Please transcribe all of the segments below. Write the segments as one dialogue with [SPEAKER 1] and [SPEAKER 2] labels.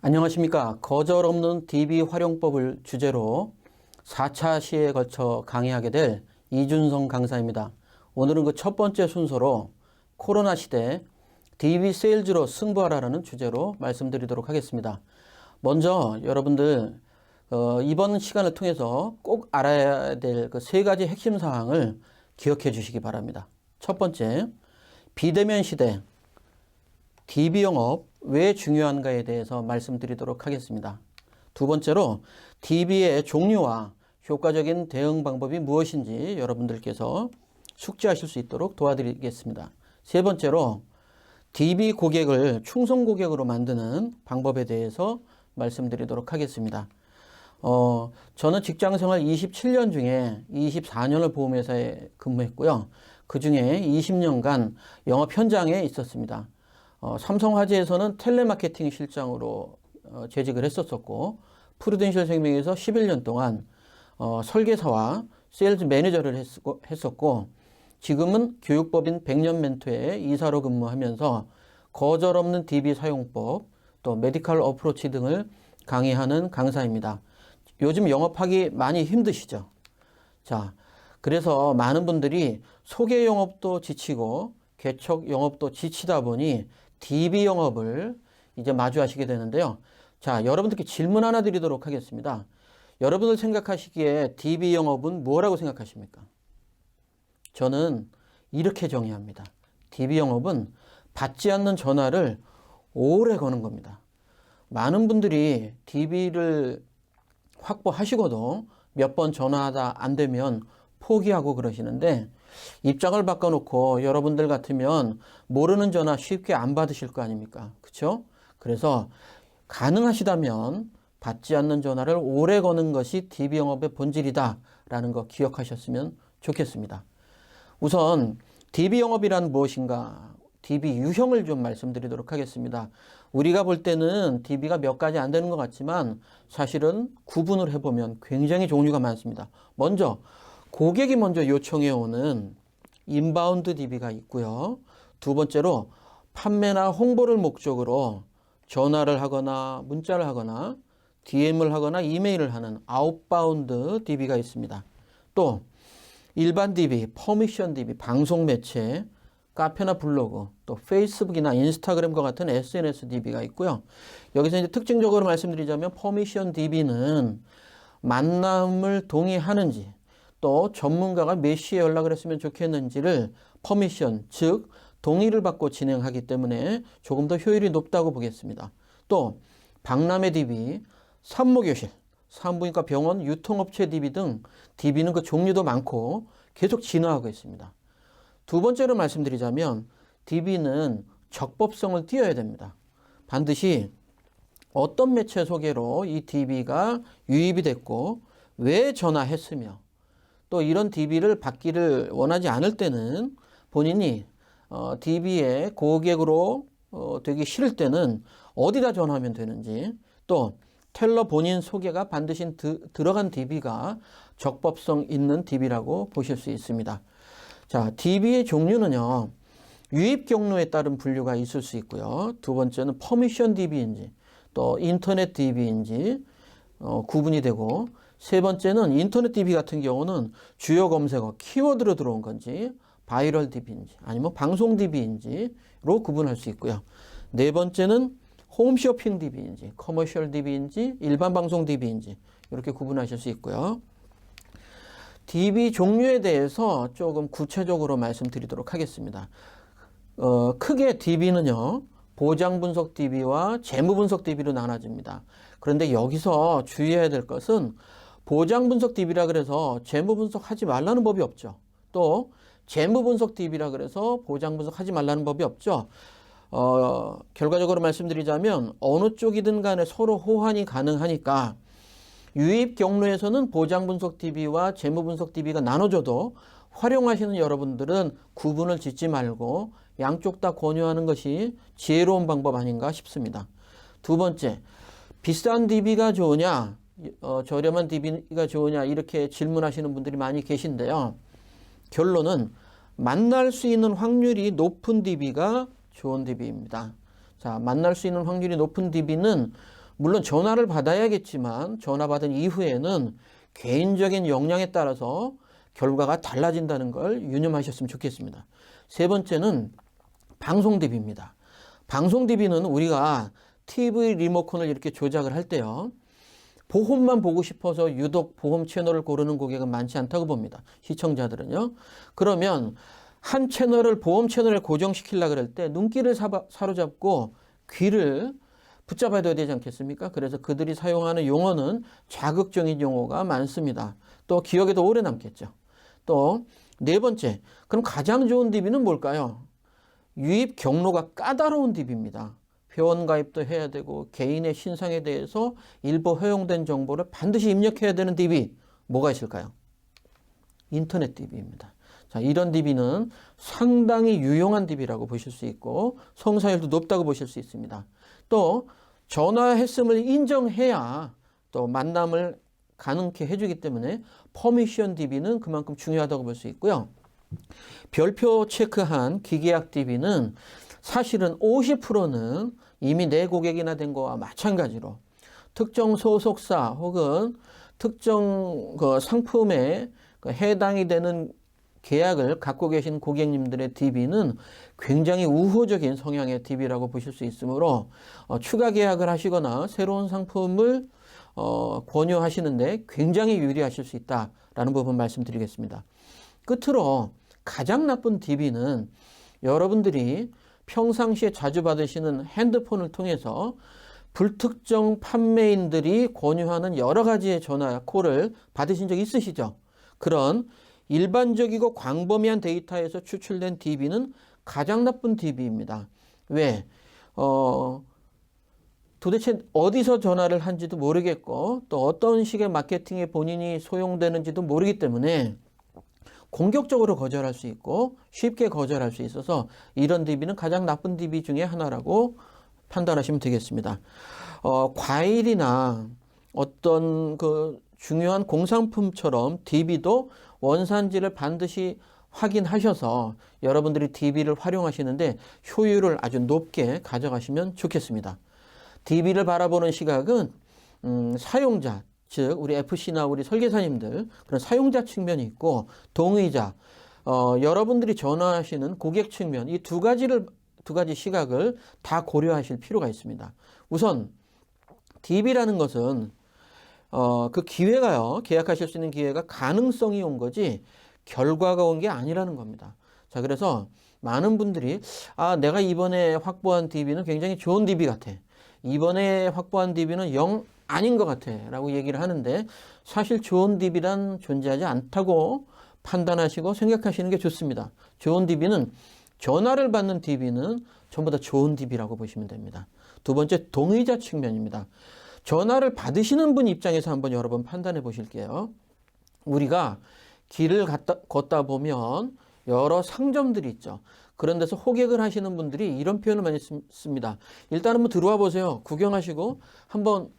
[SPEAKER 1] 안녕하십니까. 거절 없는 DB 활용법을 주제로 4차 시에 걸쳐 강의하게 될 이준성 강사입니다. 오늘은 그 첫 번째 순서로 코로나 시대 DB 세일즈로 승부하라는 주제로 말씀드리도록 하겠습니다. 먼저 여러분들 이번 시간을 통해서 꼭 알아야 될 그 세 가지 핵심 사항을 기억해 주시기 바랍니다. 첫 번째, 비대면 시대 DB 영업 왜 중요한가에 대해서 말씀드리도록 하겠습니다. 두 번째로 DB의 종류와 효과적인 대응 방법이 무엇인지 여러분들께서 숙지하실 수 있도록 도와드리겠습니다. 세 번째로 DB 고객을 충성 고객으로 만드는 방법에 대해서 말씀드리도록 하겠습니다. 저는 직장생활 27년 중에 24년을 보험회사에 근무했고요. 그 중에 20년간 영업 현장에 있었습니다. 삼성화재에서는 텔레마케팅 실장으로 재직을 했었고, 프루덴셜 생명에서 11년 동안 설계사와 세일즈 매니저를 했었고, 지금은 교육법인 백년 멘토의 이사로 근무하면서 거절 없는 DB 사용법, 또 메디컬 어프로치 등을 강의하는 강사입니다. 요즘 영업하기 많이 힘드시죠? 자, 그래서 많은 분들이 소개 영업도 지치고 개척 영업도 지치다 보니 DB 영업을 이제 마주하시게 되는데요. 자, 여러분들께 질문 하나 드리도록 하겠습니다. 여러분들 생각하시기에 DB 영업은 뭐라고 생각하십니까? 저는 이렇게 정의합니다. DB 영업은 받지 않는 전화를 오래 거는 겁니다. 많은 분들이 DB를 확보하시고도 몇 번 전화하다 안 되면 포기하고 그러시는데, 입장을 바꿔놓고 여러분들 같으면 모르는 전화 쉽게 안 받으실 거 아닙니까? 그렇죠? 그래서 가능하시다면 받지 않는 전화를 오래 거는 것이 DB 영업의 본질이다라는 거 기억하셨으면 좋겠습니다. 우선 DB 영업이란 무엇인가? DB 유형을 좀 말씀드리도록 하겠습니다. 우리가 볼 때는 DB가 몇 가지 안 되는 것 같지만 사실은 구분을 해보면 굉장히 종류가 많습니다. 먼저 고객이 먼저 요청해 오는 인바운드 DB가 있고요. 두 번째로 판매나 홍보를 목적으로 전화를 하거나 문자를 하거나 DM을 하거나 이메일을 하는 아웃바운드 DB가 있습니다. 또 일반 DB, 퍼미션 DB, 방송 매체, 카페나 블로그, 또 페이스북이나 인스타그램과 같은 SNS DB가 있고요. 여기서 이제 특징적으로 말씀드리자면 퍼미션 DB는 만남을 동의하는지, 또 전문가가 몇 시에 연락을 했으면 좋겠는지를 퍼미션, 즉 동의를 받고 진행하기 때문에 조금 더 효율이 높다고 보겠습니다. 또 박람회 DB, 산모교실, 산부인과 병원, 유통업체 DB 등 DB는 그 종류도 많고 계속 진화하고 있습니다. 두 번째로 말씀드리자면 DB는 적법성을 띄어야 됩니다. 반드시 어떤 매체 소개로 이 DB가 유입이 됐고 왜 전화했으며, 또 이런 DB를 받기를 원하지 않을 때는 본인이 DB의 고객으로 되기 싫을 때는 어디다 전화하면 되는지, 또 텔러 본인 소개가 반드시 들어간 DB가 적법성 있는 DB라고 보실 수 있습니다. 자, DB의 종류는요, 유입 경로에 따른 분류가 있을 수 있고요. 두 번째는 퍼미션 DB인지 또 인터넷 DB인지 구분이 되고, 세 번째는 인터넷 DB 같은 경우는 주요 검색어, 키워드로 들어온 건지 바이럴 DB인지 아니면 방송 DB인지로 구분할 수 있고요. 네 번째는 홈쇼핑 DB인지 커머셜 DB인지 일반 방송 DB인지 이렇게 구분하실 수 있고요. DB 종류에 대해서 조금 구체적으로 말씀드리도록 하겠습니다. 크게 DB는요, 보장 분석 DB와 재무 분석 DB로 나눠집니다. 그런데 여기서 주의해야 될 것은 보장 분석 DB라 그래서 재무 분석 하지 말라는 법이 없죠. 또 재무 분석 DB라 그래서 보장 분석 하지 말라는 법이 없죠. 결과적으로 말씀드리자면 어느 쪽이든 간에 서로 호환이 가능하니까 유입 경로에서는 보장 분석 DB와 재무 분석 DB가 나눠져도 활용하시는 여러분들은 구분을 짓지 말고 양쪽 다 권유하는 것이 지혜로운 방법 아닌가 싶습니다. 두 번째, 비싼 DB가 좋으냐, 저렴한 DB가 좋으냐 이렇게 질문하시는 분들이 많이 계신데요. 결론은 만날 수 있는 확률이 높은 DB가 좋은 DB입니다. 자, 만날 수 있는 확률이 높은 DB는 물론 전화를 받아야겠지만 전화 받은 이후에는 개인적인 역량에 따라서 결과가 달라진다는 걸 유념하셨으면 좋겠습니다. 세 번째는 방송 DB입니다. 방송 DB는 우리가 TV 리모컨을 이렇게 조작을 할 때요. 보험만 보고 싶어서 유독 보험 채널을 고르는 고객은 많지 않다고 봅니다. 시청자들은요. 그러면 한 채널을 보험 채널에 고정시키려고 그럴 때 눈길을 사로잡고 귀를 붙잡아야 되지 않겠습니까? 그래서 그들이 사용하는 용어는 자극적인 용어가 많습니다. 또 기억에도 오래 남겠죠. 또 네 번째, 그럼 가장 좋은 DB는 뭘까요? 유입 경로가 까다로운 DB입니다. 회원 가입도 해야 되고 개인의 신상에 대해서 일부 허용된 정보를 반드시 입력해야 되는 DB 뭐가 있을까요? 인터넷 DB입니다. 자, 이런 DB는 상당히 유용한 DB라고 보실 수 있고 성사율도 높다고 보실 수 있습니다. 또 전화했음을 인정해야 또 만남을 가능케 해주기 때문에 퍼미션 DB는 그만큼 중요하다고 볼 수 있고요. 별표 체크한 기계약 DB는 사실은 50%는 이미 내 고객이나 된 거와 마찬가지로 특정 소속사 혹은 특정 그 상품에 해당이 되는 계약을 갖고 계신 고객님들의 DB는 굉장히 우호적인 성향의 DB라고 보실 수 있으므로 추가 계약을 하시거나 새로운 상품을 권유하시는데 굉장히 유리하실 수 있다라는 부분 말씀드리겠습니다. 끝으로 가장 나쁜 DB는 여러분들이 평상시에 자주 받으시는 핸드폰을 통해서 불특정 판매인들이 권유하는 여러 가지의 전화, 콜을 받으신 적 있으시죠? 그런 일반적이고 광범위한 데이터에서 추출된 DB는 가장 나쁜 DB입니다. 왜? 도대체 어디서 전화를 한지도 모르겠고 또 어떤 식의 마케팅에 본인이 소용되는지도 모르기 때문에 공격적으로 거절할 수 있고 쉽게 거절할 수 있어서 이런 DB는 가장 나쁜 DB 중에 하나라고 판단하시면 되겠습니다. 과일이나 어떤 그 중요한 공산품처럼 DB도 원산지를 반드시 확인하셔서 여러분들이 DB를 활용하시는데 효율을 아주 높게 가져가시면 좋겠습니다. DB를 바라보는 시각은 사용자, 즉 우리 FC나 우리 설계사님들 그런 사용자 측면이 있고 동의자, 여러분들이 전화하시는 고객 측면 이 두 가지 시각을 다 고려하실 필요가 있습니다. 우선 DB라는 것은 그 기회가요, 계약하실 수 있는 기회가 가능성이 온 거지 결과가 온 게 아니라는 겁니다. 자, 그래서 많은 분들이 내가 이번에 확보한 DB는 굉장히 좋은 DB 같아. 이번에 확보한 DB는 영 아닌 것 같아 라고 얘기를 하는데 사실 좋은 DB란 존재하지 않다고 판단하시고 생각하시는 게 좋습니다. 좋은 DB는 전화를 받는 DB는 전부 다 좋은 DB라고 보시면 됩니다. 두 번째 동의자 측면입니다. 전화를 받으시는 분 입장에서 한번 여러 번 판단해 보실게요. 우리가 길을 걷다 보면 여러 상점들이 있죠. 그런 데서 호객을 하시는 분들이 이런 표현을 많이 씁니다. 일단 한번 들어와 보세요. 구경하시고 한번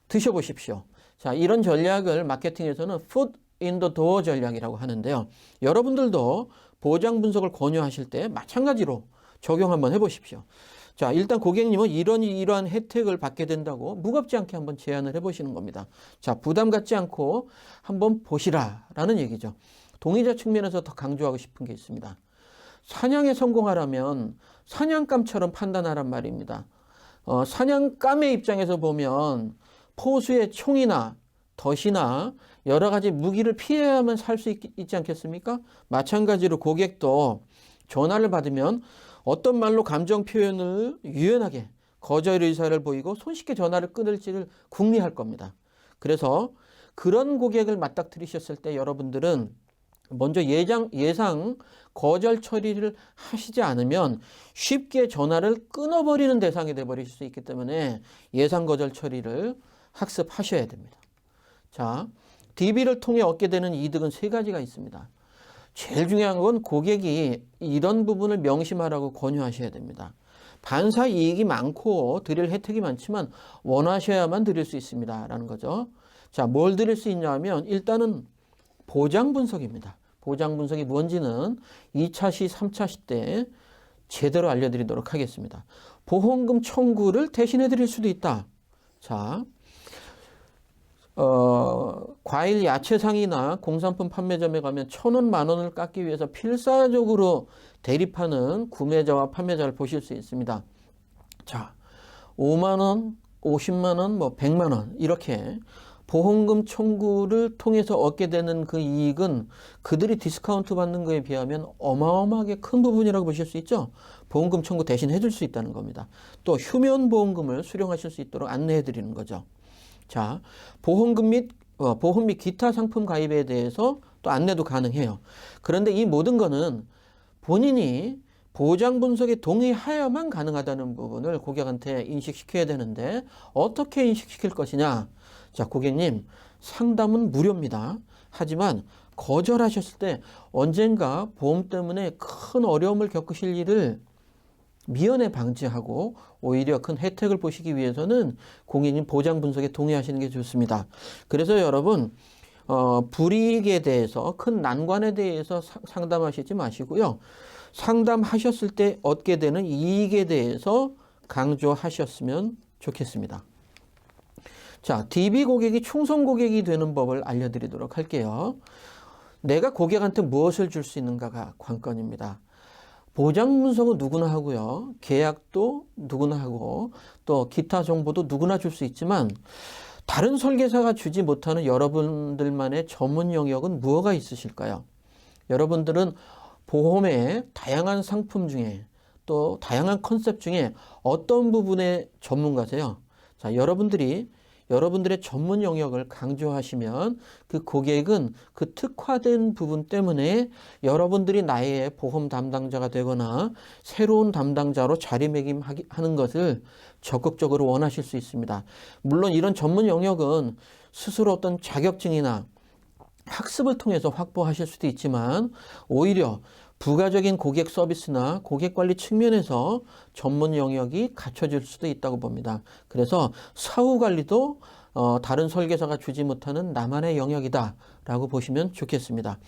[SPEAKER 1] 드셔보십시오. 자, 이런 전략을 마케팅에서는 foot in the door 전략이라고 하는데요. 여러분들도 보장 분석을 권유하실 때 마찬가지로 적용 한번 해보십시오. 자, 일단 고객님은 이러한 혜택을 받게 된다고 무겁지 않게 한번 제안을 해보시는 겁니다. 자, 부담 갖지 않고 한번 보시라라는 얘기죠. 동의자 측면에서 더 강조하고 싶은 게 있습니다. 사냥에 성공하려면 사냥감처럼 판단하란 말입니다. 사냥감의 입장에서 보면 포수의 총이나 덫이나 여러 가지 무기를 피해야만 살 수 있지 않겠습니까? 마찬가지로 고객도 전화를 받으면 어떤 말로 감정 표현을 유연하게 거절 의사를 보이고 손쉽게 전화를 끊을지를 궁리할 겁니다. 그래서 그런 고객을 맞닥뜨리셨을 때 여러분들은 먼저 예상 거절 처리를 하시지 않으면 쉽게 전화를 끊어버리는 대상이 되어버리실 수 있기 때문에 예상 거절 처리를 학습하셔야 됩니다. 자, DB를 통해 얻게 되는 이득은 세 가지가 있습니다. 제일 중요한 건 고객이 이런 부분을 명심하라고 권유하셔야 됩니다. 반사 이익이 많고 드릴 혜택이 많지만 원하셔야만 드릴 수 있습니다. 라는 거죠. 자, 뭘 드릴 수 있냐 하면 일단은 보장 분석입니다. 보장 분석이 뭔지는 2차 시, 3차 시 때 제대로 알려드리도록 하겠습니다. 보험금 청구를 대신해 드릴 수도 있다. 자, 과일 야채상이나 공산품 판매점에 가면 1,000원, 10,000원을 깎기 위해서 필사적으로 대립하는 구매자와 판매자를 보실 수 있습니다. 자, 5만 원, 50만 원, 100만 원 이렇게 보험금 청구를 통해서 얻게 되는 그 이익은 그들이 디스카운트 받는 거에 비하면 어마어마하게 큰 부분이라고 보실 수 있죠. 보험금 청구 대신 해줄 수 있다는 겁니다. 또 휴면 보험금을 수령하실 수 있도록 안내해 드리는 거죠. 자, 보험 및 기타 상품 가입에 대해서 또 안내도 가능해요. 그런데 이 모든 거는 본인이 보장 분석에 동의하여만 가능하다는 부분을 고객한테 인식시켜야 되는데 어떻게 인식시킬 것이냐? 자, 고객님, 상담은 무료입니다. 하지만 거절하셨을 때 언젠가 보험 때문에 큰 어려움을 겪으실 일을 미연에 방지하고 오히려 큰 혜택을 보시기 위해서는 고객님 보장 분석에 동의하시는 게 좋습니다. 그래서 여러분 불이익에 대해서 큰 난관에 대해서 상담하시지 마시고요. 상담하셨을 때 얻게 되는 이익에 대해서 강조하셨으면 좋겠습니다. 자, DB 고객이 충성 고객이 되는 법을 알려드리도록 할게요. 내가 고객한테 무엇을 줄 수 있는가가 관건입니다. 보장 분석은 누구나 하고요. 계약도 누구나 하고 또 기타 정보도 누구나 줄 수 있지만 다른 설계사가 주지 못하는 여러분들만의 전문 영역은 무엇가 있으실까요? 여러분들은 보험의 다양한 상품 중에 또 다양한 컨셉 중에 어떤 부분의 전문가세요? 자, 여러분들의 전문 영역을 강조하시면 그 고객은 그 특화된 부분 때문에 여러분들이 나의 보험 담당자가 되거나 새로운 담당자로 자리매김하는 것을 적극적으로 원하실 수 있습니다. 물론 이런 전문 영역은 스스로 어떤 자격증이나 학습을 통해서 확보하실 수도 있지만 오히려 부가적인 고객 서비스나 고객 관리 측면에서 전문 영역이 갖춰질 수도 있다고 봅니다. 그래서 사후 관리도 다른 설계사가 주지 못하는 나만의 영역이다라고 보시면 좋겠습니다.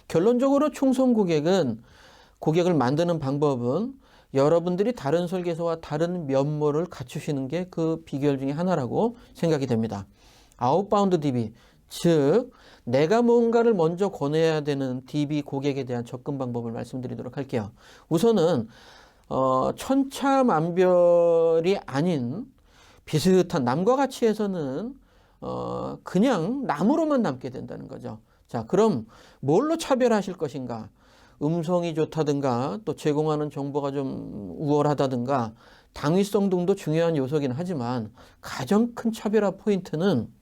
[SPEAKER 1] 결론적으로 충성 고객을 만드는 방법은 여러분들이 다른 설계사와 다른 면모를 갖추시는 게 그 비결 중에 하나라고 생각이 됩니다. 아웃바운드 DB, 즉 내가 뭔가를 먼저 권해야 되는 DB 고객에 대한 접근 방법을 말씀드리도록 할게요. 우선은 천차만별이 아닌 비슷한 남과 같이 해서는 그냥 남으로만 남게 된다는 거죠. 자, 그럼 뭘로 차별하실 것인가? 음성이 좋다든가 또 제공하는 정보가 좀 우월하다든가 당위성 등도 중요한 요소긴 하지만 가장 큰 차별화 포인트는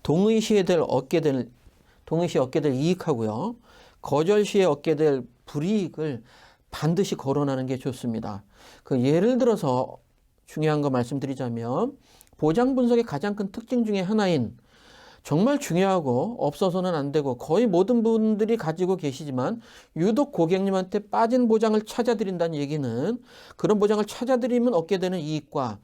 [SPEAKER 1] 동의시에 얻게 될 이익하고요. 거절 시에 얻게 될 불이익을 반드시 거론하는 게 좋습니다. 그 예를 들어서 중요한 거 말씀드리자면 보장 분석의 가장 큰 특징 중에 하나인 정말 중요하고 없어서는 안 되고 거의 모든 분들이 가지고 계시지만 유독 고객님한테 빠진 보장을 찾아드린다는 얘기는 그런 보장을 찾아드리면 얻게 되는 이익과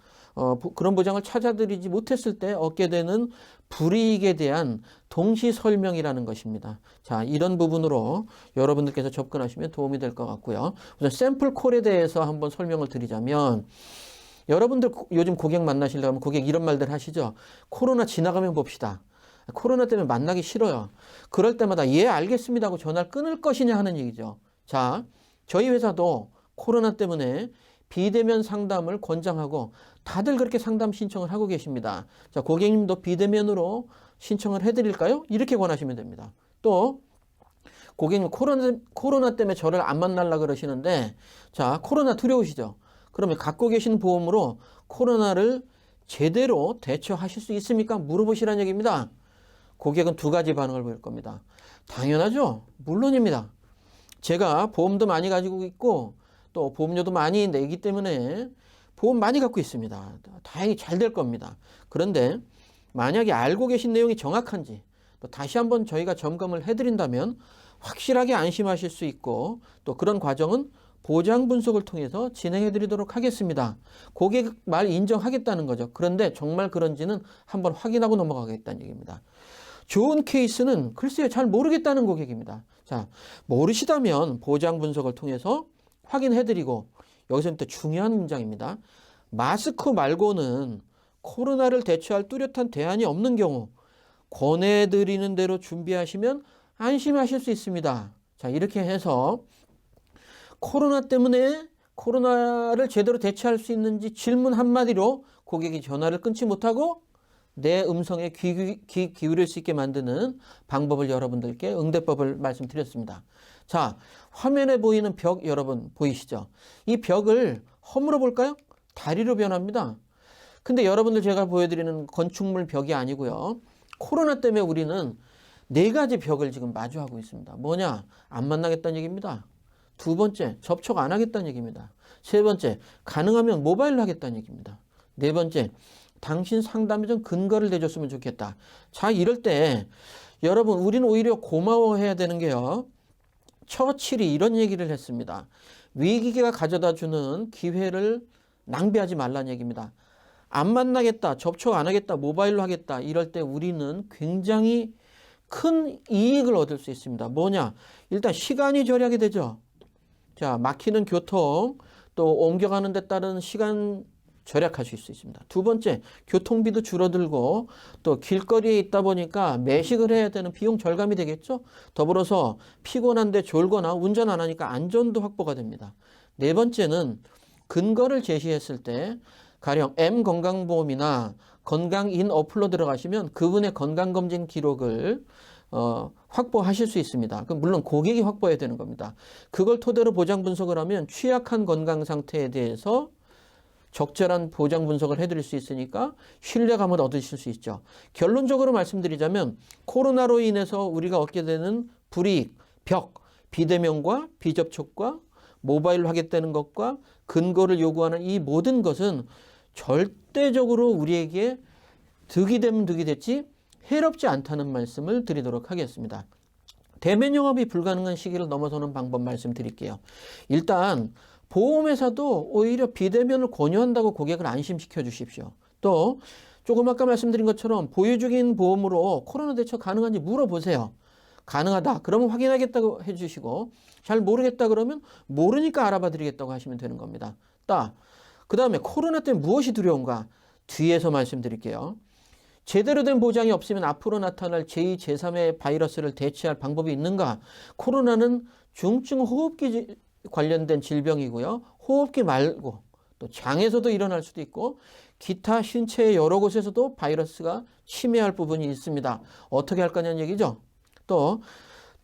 [SPEAKER 1] 그런 보장을 찾아드리지 못했을 때 얻게 되는 불이익에 대한 동시 설명이라는 것입니다. 자, 이런 부분으로 여러분들께서 접근하시면 도움이 될 것 같고요. 우선 샘플 콜에 대해서 한번 설명을 드리자면 여러분들 요즘 고객 만나시려면 고객 이런 말들 하시죠. 코로나 지나가면 봅시다. 코로나 때문에 만나기 싫어요. 그럴 때마다 예 알겠습니다 하고 전화를 끊을 것이냐 하는 얘기죠. 자, 저희 회사도 코로나 때문에 비대면 상담을 권장하고 다들 그렇게 상담 신청을 하고 계십니다. 자, 고객님도 비대면으로 신청을 해드릴까요? 이렇게 권하시면 됩니다. 또 고객님 코로나 때문에 저를 안 만나려고 그러시는데 자, 코로나 두려우시죠? 그러면 갖고 계신 보험으로 코로나를 제대로 대처하실 수 있습니까? 물어보시라는 얘기입니다. 고객은 두 가지 반응을 보일 겁니다. 당연하죠. 물론입니다. 제가 보험도 많이 가지고 있고 또 보험료도 많이 내기 때문에 보험 많이 갖고 있습니다. 다행히 잘 될 겁니다. 그런데 만약에 알고 계신 내용이 정확한지 또 다시 한번 저희가 점검을 해드린다면 확실하게 안심하실 수 있고 또 그런 과정은 보장 분석을 통해서 진행해 드리도록 하겠습니다. 고객 말 인정하겠다는 거죠. 그런데 정말 그런지는 한번 확인하고 넘어가겠다는 얘기입니다. 좋은 케이스는 글쎄요, 잘 모르겠다는 고객입니다. 자, 모르시다면 보장 분석을 통해서 확인해드리고 여기서부터 중요한 문장입니다. 마스크 말고는 코로나를 대처할 뚜렷한 대안이 없는 경우 권해드리는 대로 준비하시면 안심하실 수 있습니다. 자, 이렇게 해서 코로나 때문에 코로나를 제대로 대처할 수 있는지 질문 한마디로 고객이 전화를 끊지 못하고 내 음성에 귀 기울일 수 있게 만드는 방법을 여러분들께 응대법을 말씀드렸습니다. 자, 화면에 보이는 벽 여러분 보이시죠? 이 벽을 허물어 볼까요? 다리로 변합니다. 근데 여러분들 제가 보여드리는 건축물 벽이 아니고요. 코로나 때문에 우리는 4가지 벽을 지금 마주하고 있습니다. 뭐냐? 안 만나겠다는 얘기입니다. 2번째, 접촉 안 하겠다는 얘기입니다. 3번째, 가능하면 모바일로 하겠다는 얘기입니다. 4번째, 당신 상담에 좀 근거를 대줬으면 좋겠다. 자, 이럴 때 여러분 우리는 오히려 고마워해야 되는 게요. 처칠이 이런 얘기를 했습니다. 위기가 가져다주는 기회를 낭비하지 말라는 얘기입니다. 안 만나겠다, 접촉 안 하겠다, 모바일로 하겠다. 이럴 때 우리는 굉장히 큰 이익을 얻을 수 있습니다. 뭐냐? 일단 시간이 절약이 되죠. 자, 막히는 교통, 또 옮겨가는 데 따른 시간 절약하실 수 있습니다. 2번째, 교통비도 줄어들고 또 길거리에 있다 보니까 매식을 해야 되는 비용 절감이 되겠죠. 더불어서 피곤한데 졸거나 운전 안 하니까 안전도 확보가 됩니다. 4번째는 근거를 제시했을 때 가령 M건강보험이나 건강인 어플로 들어가시면 그분의 건강검진 기록을 확보하실 수 있습니다. 물론 고객이 확보해야 되는 겁니다. 그걸 토대로 보장 분석을 하면 취약한 건강 상태에 대해서 적절한 보장 분석을 해드릴 수 있으니까 신뢰감을 얻으실 수 있죠. 결론적으로 말씀드리자면 코로나로 인해서 우리가 얻게 되는 불이익, 벽, 비대면과 비접촉과 모바일로 하겠다는 것과 근거를 요구하는 이 모든 것은 절대적으로 우리에게 득이 되면 득이 됐지 해롭지 않다는 말씀을 드리도록 하겠습니다. 대면 영업이 불가능한 시기를 넘어서는 방법 말씀드릴게요. 일단 보험회사도 오히려 비대면을 권유한다고 고객을 안심시켜 주십시오. 또 조금 아까 말씀드린 것처럼 보유 중인 보험으로 코로나 대처 가능한지 물어보세요. 가능하다. 그러면 확인하겠다고 해주시고 잘 모르겠다 그러면 모르니까 알아봐 드리겠다고 하시면 되는 겁니다. 그 다음에 코로나 때문에 무엇이 두려운가? 뒤에서 말씀드릴게요. 제대로 된 보장이 없으면 앞으로 나타날 제2, 제3의 바이러스를 대체할 방법이 있는가? 코로나는 중증 호흡기 관련된 질병이고요. 호흡기 말고 또 장에서도 일어날 수도 있고 기타 신체의 여러 곳에서도 바이러스가 침해할 부분이 있습니다. 어떻게 할 거냐는 얘기죠. 또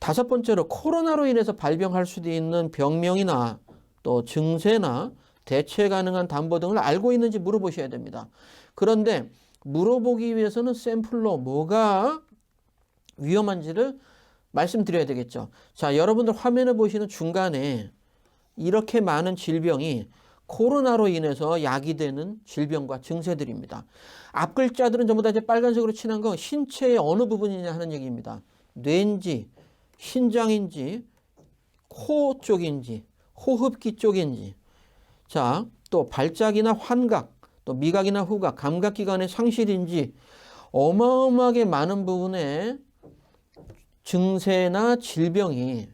[SPEAKER 1] 5번째로 코로나로 인해서 발병할 수도 있는 병명이나 또 증세나 대체 가능한 담보 등을 알고 있는지 물어보셔야 됩니다. 그런데 물어보기 위해서는 샘플로 뭐가 위험한지를 말씀드려야 되겠죠. 자, 여러분들 화면에 보시는 중간에 이렇게 많은 질병이 코로나로 인해서 야기되는 질병과 증세들입니다. 앞 글자들은 전부 다 이제 빨간색으로 칠한 건 신체의 어느 부분이냐 하는 얘기입니다. 뇌인지, 신장인지, 코 쪽인지, 호흡기 쪽인지. 자, 또 발작이나 환각, 또 미각이나 후각, 감각기관의 상실인지 어마어마하게 많은 부분에 증세나 질병이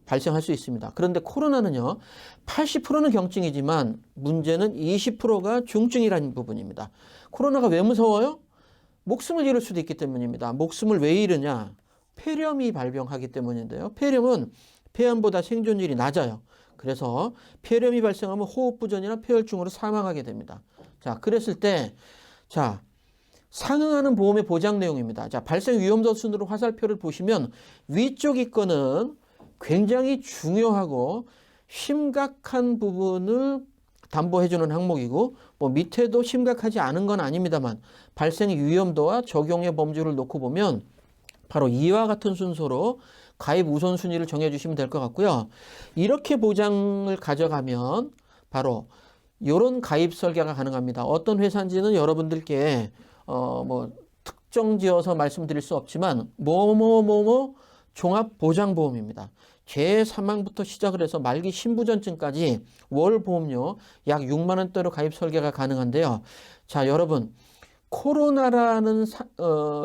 [SPEAKER 1] 발생할 수 있습니다. 그런데 코로나는요, 80%는 경증이지만 문제는 20%가 중증이라는 부분입니다. 코로나가 왜 무서워요? 목숨을 잃을 수도 있기 때문입니다. 목숨을 왜 잃으냐? 폐렴이 발병하기 때문인데요. 폐렴은 폐암보다 생존율이 낮아요. 그래서 폐렴이 발생하면 호흡부전이나 폐혈증으로 사망하게 됩니다. 자, 그랬을 때, 자, 상응하는 보험의 보장 내용입니다. 자, 발생 위험도 순으로 화살표를 보시면 위쪽이 거는 굉장히 중요하고 심각한 부분을 담보해주는 항목이고 뭐 밑에도 심각하지 않은 건 아닙니다만 발생 위험도와 적용의 범주를 놓고 보면 바로 이와 같은 순서로 가입 우선순위를 정해주시면 될 것 같고요. 이렇게 보장을 가져가면 바로 이런 가입 설계가 가능합니다. 어떤 회사인지는 여러분들께 뭐 특정 지어서 말씀드릴 수 없지만 뭐뭐뭐뭐 종합보장보험입니다. 재사망부터 시작을 해서 말기 신부전증까지 월 보험료 약 6만 원대로 가입 설계가 가능한데요. 자, 여러분 코로나라는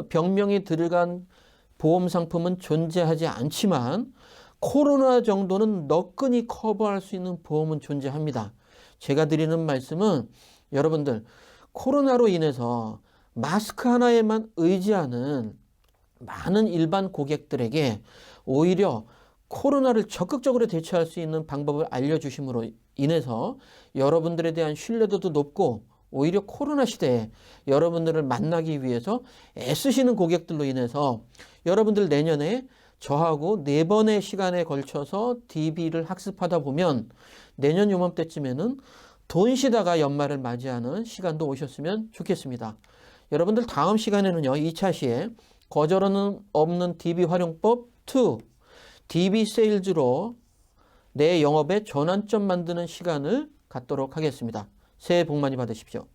[SPEAKER 1] 병명이 들어간 보험 상품은 존재하지 않지만 코로나 정도는 너끈히 커버할 수 있는 보험은 존재합니다. 제가 드리는 말씀은 여러분들 코로나로 인해서 마스크 하나에만 의지하는 많은 일반 고객들에게 오히려 코로나를 적극적으로 대처할 수 있는 방법을 알려주심으로 인해서 여러분들에 대한 신뢰도도 높고 오히려 코로나 시대에 여러분들을 만나기 위해서 애쓰시는 고객들로 인해서 여러분들 내년에 저하고 4번의 시간에 걸쳐서 DB를 학습하다 보면 내년 요맘때쯤에는 돈 쉬다가 연말을 맞이하는 시간도 오셨으면 좋겠습니다. 여러분들 다음 시간에는요. 2차 시에 거절 없는 DB 활용법 2, DB 세일즈로 내 영업의 전환점 만드는 시간을 갖도록 하겠습니다. 새해 복 많이 받으십시오.